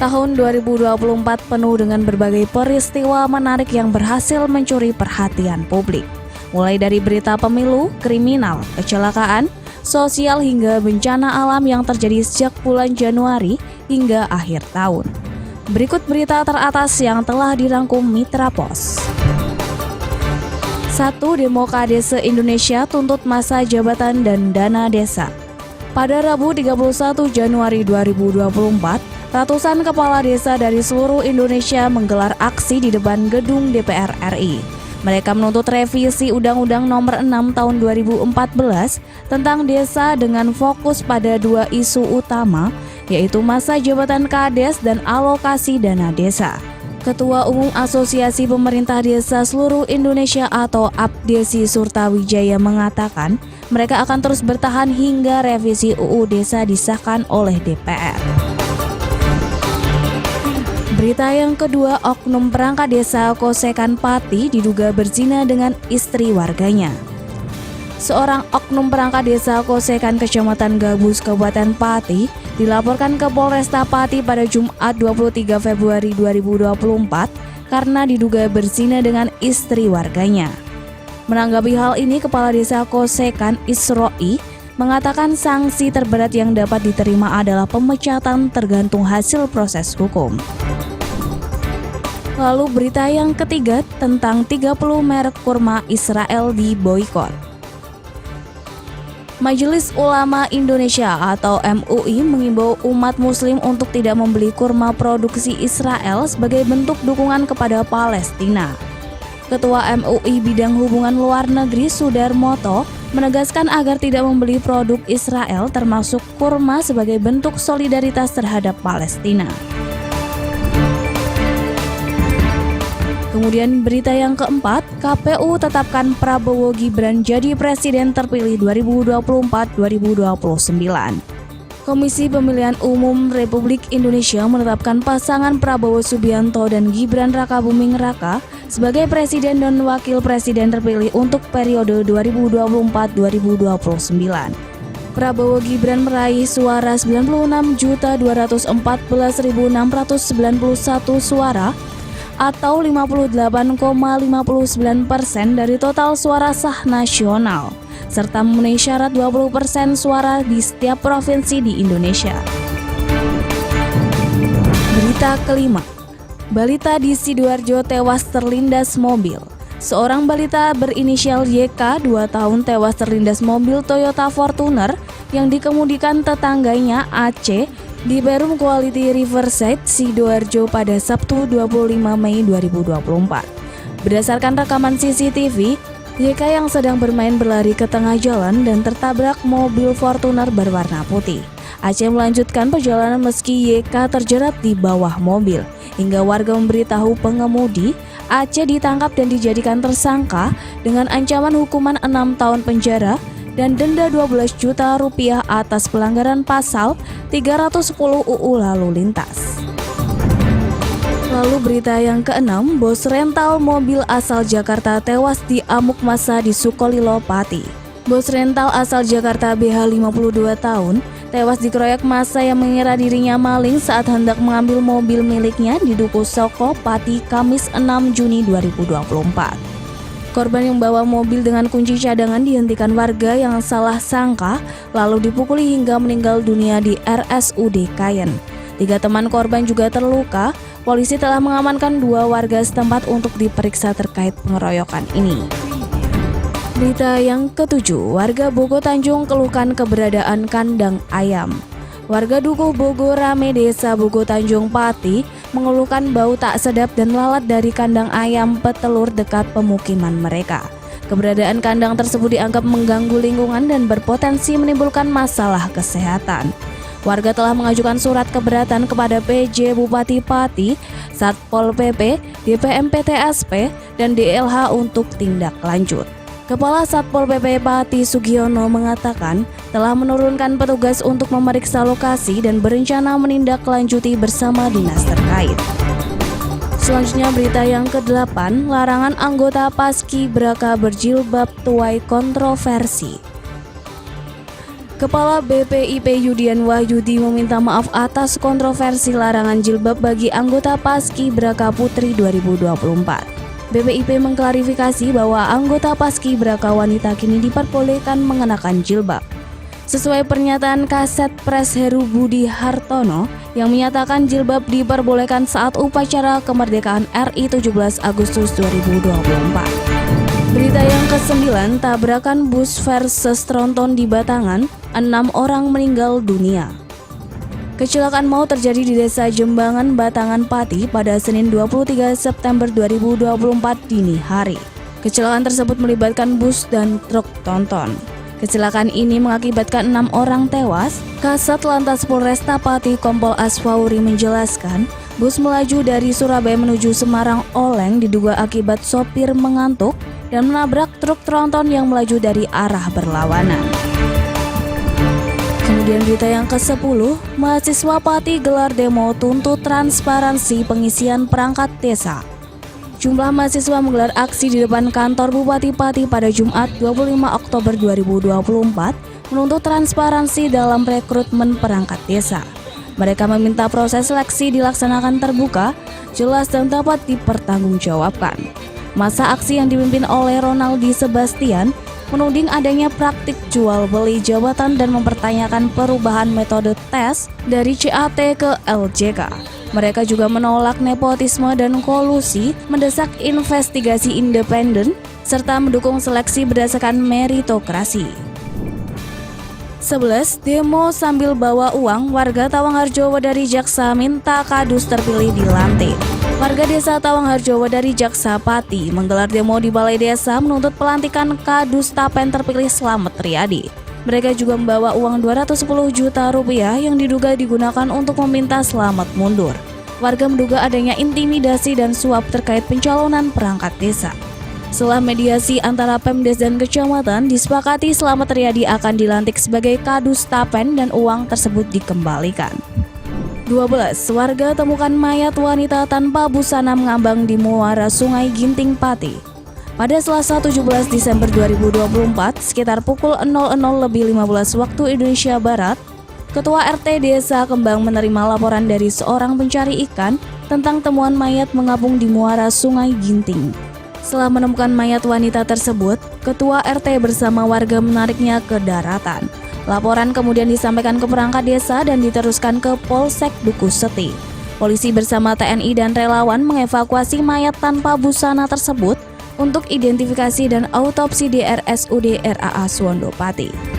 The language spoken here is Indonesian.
Tahun 2024 penuh dengan berbagai peristiwa menarik yang berhasil mencuri perhatian publik. Mulai dari berita pemilu, kriminal, kecelakaan, sosial hingga bencana alam yang terjadi sejak bulan Januari hingga akhir tahun. Berikut berita teratas yang telah dirangkum Mitra Pos. 1. Demo Kades se-Indonesia tuntut masa jabatan dan dana desa. Pada Rabu 31 Januari 2024, ratusan kepala desa dari seluruh Indonesia menggelar aksi di depan gedung DPR RI. Mereka menuntut revisi Undang-Undang Nomor 6 Tahun 2014 tentang desa dengan fokus pada dua isu utama, yaitu masa jabatan Kades dan alokasi dana desa. Ketua Umum Asosiasi Pemerintah Desa Seluruh Indonesia atau Abdesi Surtawijaya mengatakan mereka akan terus bertahan hingga revisi UU Desa disahkan oleh DPR. Berita yang kedua, oknum perangkat desa Kosekan Pati diduga berzina dengan istri warganya. Seorang oknum perangkat desa Kosekan Kecamatan Gabus, Kabupaten Pati dilaporkan ke Polresta Pati pada Jumat 23 Februari 2024 karena diduga berzina dengan istri warganya. Menanggapi hal ini, Kepala Desa Kosekan Isroi mengatakan sanksi terberat yang dapat diterima adalah pemecatan tergantung hasil proses hukum. Lalu berita yang ketiga tentang 30 merek kurma Israel diboikot. Majelis Ulama Indonesia atau MUI mengimbau umat muslim untuk tidak membeli kurma produksi Israel sebagai bentuk dukungan kepada Palestina. Ketua MUI Bidang Hubungan Luar Negeri Sudarmoto menegaskan agar tidak membeli produk Israel termasuk kurma sebagai bentuk solidaritas terhadap Palestina. Kemudian berita yang keempat, KPU tetapkan Prabowo Gibran jadi presiden terpilih 2024-2029. Komisi Pemilihan Umum Republik Indonesia menetapkan pasangan Prabowo Subianto dan Gibran Rakabuming Raka sebagai presiden dan wakil presiden terpilih untuk periode 2024-2029. Prabowo Gibran meraih suara 96.214.691 suara atau 58,59% dari total suara sah nasional, serta memenuhi syarat 20% suara di setiap provinsi di Indonesia. Berita kelima, balita di Sidoarjo tewas terlindas mobil. Seorang balita berinisial YK 2 tahun tewas terlindas mobil Toyota Fortuner yang dikemudikan tetangganya AC di Perum Quality Riverside, Sidoarjo pada Sabtu 25 Mei 2024. Berdasarkan rekaman CCTV, YK yang sedang bermain berlari ke tengah jalan dan tertabrak mobil Fortuner berwarna putih. Aceh melanjutkan perjalanan meski YK terjerat di bawah mobil. Hingga warga memberitahu pengemudi, Aceh ditangkap dan dijadikan tersangka dengan ancaman hukuman 6 tahun penjara dan denda 12 juta rupiah atas pelanggaran pasal 310 UU Lalu Lintas. Lalu berita yang keenam, bos rental mobil asal Jakarta tewas di amuk massa di Sukolilo, Pati. Bos rental asal Jakarta BH 52 tahun tewas dikeroyok massa yang mengira dirinya maling saat hendak mengambil mobil miliknya di Duku Soko, Pati, Kamis 6 Juni 2024. Korban yang membawa mobil dengan kunci cadangan dihentikan warga yang salah sangka lalu dipukuli hingga meninggal dunia di RSUD Kayen. 3 teman korban juga terluka. Polisi telah mengamankan 2 warga setempat untuk diperiksa terkait pengeroyokan ini. Berita yang ketujuh, warga Bogo Tanjung keluhkan keberadaan kandang ayam. Warga Dukuh Bogo Rame Desa Bogo Tanjung Pati mengeluhkan bau tak sedap dan lalat dari kandang ayam petelur dekat pemukiman mereka. Keberadaan kandang tersebut dianggap mengganggu lingkungan dan berpotensi menimbulkan masalah kesehatan. Warga telah mengajukan surat keberatan kepada PJ Bupati Pati, Satpol PP, DPM PTSP, dan DLH untuk tindak lanjut. Kepala Satpol PP Pati Sugiono mengatakan telah menurunkan petugas untuk memeriksa lokasi dan berencana menindaklanjuti bersama dinas terkait. Selanjutnya berita yang ke-8, larangan anggota Paski Braka berjilbab tuai kontroversi. Kepala BPIP Yudian Wahyudi meminta maaf atas kontroversi larangan jilbab bagi anggota Paskibraka Putri 2024. BPIP mengklarifikasi bahwa anggota Paskibraka wanita kini diperbolehkan mengenakan jilbab. Sesuai pernyataan Kaset Pres Heru Budi Hartono yang menyatakan jilbab diperbolehkan saat upacara kemerdekaan RI 17 Agustus 2024. Berita yang ke-9, tabrakan bus versus tronton di Batangan, 6 orang meninggal dunia. Kecelakaan maut terjadi di Desa Jembangan, Batangan Pati pada Senin 23 September 2024 dini hari. Kecelakaan tersebut melibatkan bus dan truk tronton. Kecelakaan ini mengakibatkan 6 orang tewas. Kasat Lantas Polresta Pati Kompol Asfauri menjelaskan, bus melaju dari Surabaya menuju Semarang oleng diduga akibat sopir mengantuk dan menabrak truk tronton yang melaju dari arah berlawanan. Kemudian berita yang ke-10, mahasiswa Pati gelar demo tuntut transparansi pengisian perangkat desa. Jumlah mahasiswa menggelar aksi di depan kantor Bupati Pati pada Jumat 25 Oktober 2024 menuntut transparansi dalam rekrutmen perangkat desa. Mereka meminta proses seleksi dilaksanakan terbuka, jelas dan dapat dipertanggungjawabkan. Masa aksi yang dipimpin oleh Ronaldi Sebastian menuding adanya praktik jual beli jabatan dan mempertanyakan perubahan metode tes dari CAT ke LJK. Mereka juga menolak nepotisme dan kolusi, mendesak investigasi independen, serta mendukung seleksi berdasarkan meritokrasi. 11. Demo sambil bawa uang, warga Tawangharjo Wedari Jaksa minta kadus terpilih dilantik. Warga desa Tawangharjo Wedari Jaksa Pati menggelar demo di Balai Desa menuntut pelantikan kadus Tapen terpilih Slamet Riyadi. Mereka juga membawa uang 210 juta rupiah yang diduga digunakan untuk meminta Slamet mundur. Warga menduga adanya intimidasi dan suap terkait pencalonan perangkat desa. Setelah mediasi antara Pemdes dan kecamatan, disepakati Slamet Riyadi akan dilantik sebagai kadus Tapen dan uang tersebut dikembalikan. 12. Warga temukan mayat wanita tanpa busana mengambang di muara Sungai Ginting Pati. Pada Selasa 17 Desember 2024, sekitar pukul 00.15 waktu Indonesia Barat, Ketua RT Desa Kembang menerima laporan dari seorang pencari ikan tentang temuan mayat mengapung di muara Sungai Ginting. Setelah menemukan mayat wanita tersebut, Ketua RT bersama warga menariknya ke daratan. Laporan kemudian disampaikan ke perangkat desa dan diteruskan ke Polsek Duku Seti. Polisi bersama TNI dan relawan mengevakuasi mayat tanpa busana tersebut untuk identifikasi dan autopsi di RSUD RAA Suwondo Pati.